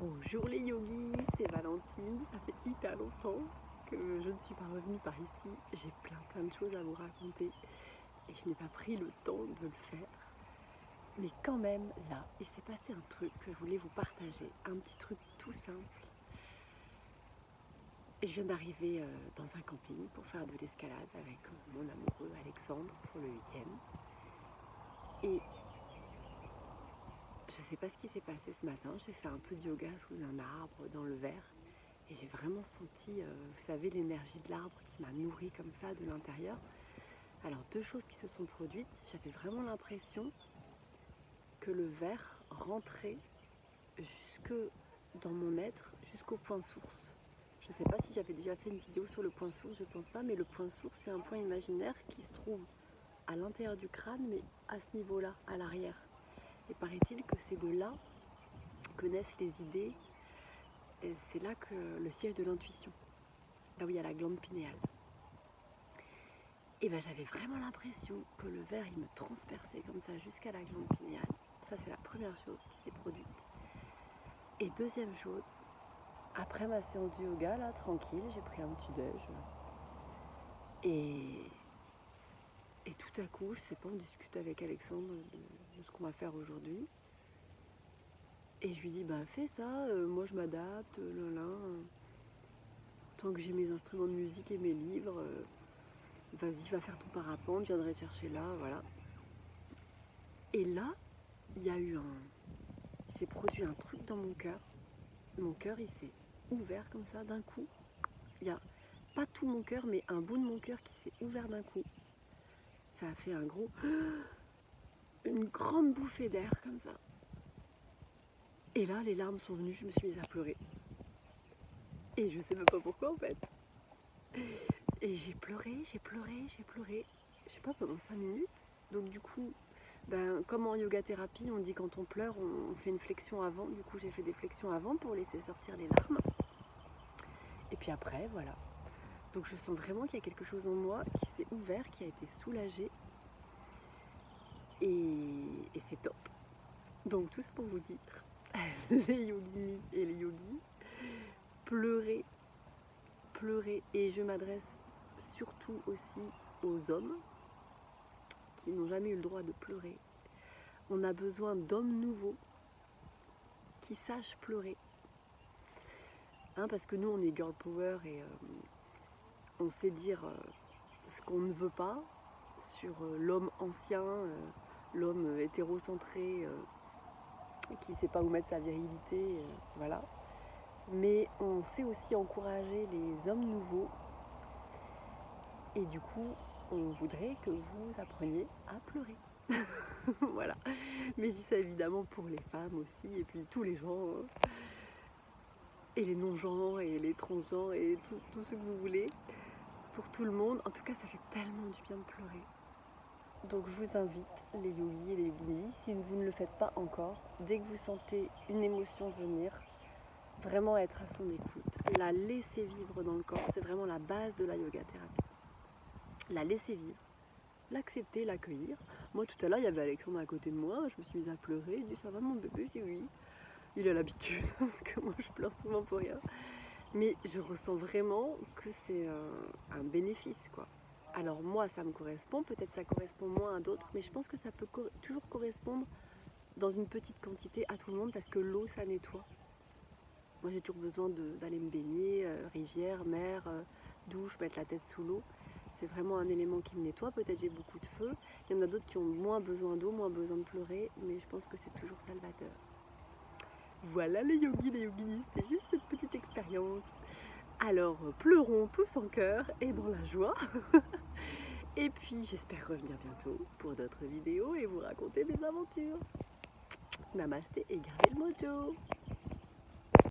Bonjour les yogis, c'est Valentine. Ça fait hyper longtemps que je ne suis pas revenue par ici. J'ai plein de choses à vous raconter et je n'ai pas pris le temps de le faire. Mais quand même, là, il s'est passé un truc que je voulais vous partager. Un petit truc tout simple. Et je viens d'arriver dans un camping pour faire de l'escalade avec mon amoureux Alexandre pour le week-end. Et je ne sais pas ce qui s'est passé ce matin. J'ai fait un peu de yoga sous un arbre dans le verre. Et j'ai vraiment senti, vous savez, l'énergie de l'arbre qui m'a nourrie comme ça de l'intérieur. Alors deux choses qui se sont produites. J'avais vraiment l'impression que le verre rentrait jusque dans mon être, jusqu'au point source. Je ne sais pas si j'avais déjà fait une vidéo sur le point source, je ne pense pas, mais le point source, c'est un point imaginaire qui se trouve à l'intérieur du crâne, mais à ce niveau-là, à l'arrière. Et paraît-il que c'est de là que naissent les idées. Et c'est là que le siège de l'intuition, là où il y a la glande pinéale. Et ben j'avais vraiment l'impression que le verre il me transperçait comme ça jusqu'à la glande pinéale. Ça c'est la première chose qui s'est produite. Et deuxième chose, après ma séance de yoga là, tranquille, j'ai pris un petit déj. Et tout à coup, je sais pas, on discute avec Alexandre de ce qu'on va faire aujourd'hui. Et je lui dis, bah fais ça, moi je m'adapte, tant que j'ai mes instruments de musique et mes livres, vas-y, va faire ton parapente, je viendrai te chercher là, voilà. Et là, il s'est produit un truc dans mon cœur. Mon cœur, il s'est ouvert comme ça d'un coup. Il n'y a pas tout mon cœur, mais un bout de mon cœur qui s'est ouvert d'un coup. Ça a fait une grande bouffée d'air comme ça. Et là, les larmes sont venues, je me suis mise à pleurer. Et je sais même pas pourquoi en fait. Et j'ai pleuré. Je sais pas, pendant 5 minutes. Donc du coup, comme en yoga thérapie, on dit quand on pleure, on fait une flexion avant. Du coup, j'ai fait des flexions avant pour laisser sortir les larmes. Et puis après, voilà. Donc je sens vraiment qu'il y a quelque chose en moi qui s'est ouvert, qui a été soulagé. Et c'est top. Donc tout ça pour vous dire, les yoginis et les yogis, pleurez. Et je m'adresse surtout aussi aux hommes qui n'ont jamais eu le droit de pleurer. On a besoin d'hommes nouveaux qui sachent pleurer. Parce que nous, on est girl power et on sait dire ce qu'on ne veut pas sur l'homme ancien, l'homme hétérocentré qui ne sait pas où mettre sa virilité, voilà. Mais on sait aussi encourager les hommes nouveaux. Et du coup, on voudrait que vous appreniez à pleurer. Voilà. Mais je dis ça évidemment pour les femmes aussi, et puis tous les gens, et les non-genres, et les transgenres, et tout ce que vous voulez, pour tout le monde. En tout cas, ça fait tellement du bien de pleurer. Donc je vous invite, les yogis et les yoginis, si vous ne le faites pas encore, dès que vous sentez une émotion venir, vraiment être à son écoute, la laisser vivre dans le corps, c'est vraiment la base de la yoga thérapie. La laisser vivre, l'accepter, l'accueillir. Moi tout à l'heure il y avait Alexandre à côté de moi, je me suis mise à pleurer, il dit ça va mon bébé, je dis oui. Il a l'habitude parce que moi je pleure souvent pour rien. Mais je ressens vraiment que c'est un bénéfice quoi. Alors moi ça me correspond, peut-être ça correspond moins à d'autres, mais je pense que ça peut toujours correspondre dans une petite quantité à tout le monde parce que l'eau ça nettoie. Moi j'ai toujours besoin d'aller me baigner, rivière, mer, douche, mettre la tête sous l'eau. C'est vraiment un élément qui me nettoie. Peut-être j'ai beaucoup de feu. Il y en a d'autres qui ont moins besoin d'eau, moins besoin de pleurer, mais je pense que c'est toujours salvateur. Voilà les yogis, les yoginis, c'était juste cette petite expérience. Alors pleurons tous en cœur et dans la joie. Et puis j'espère revenir bientôt pour d'autres vidéos et vous raconter mes aventures. Namasté et gardez le mojo.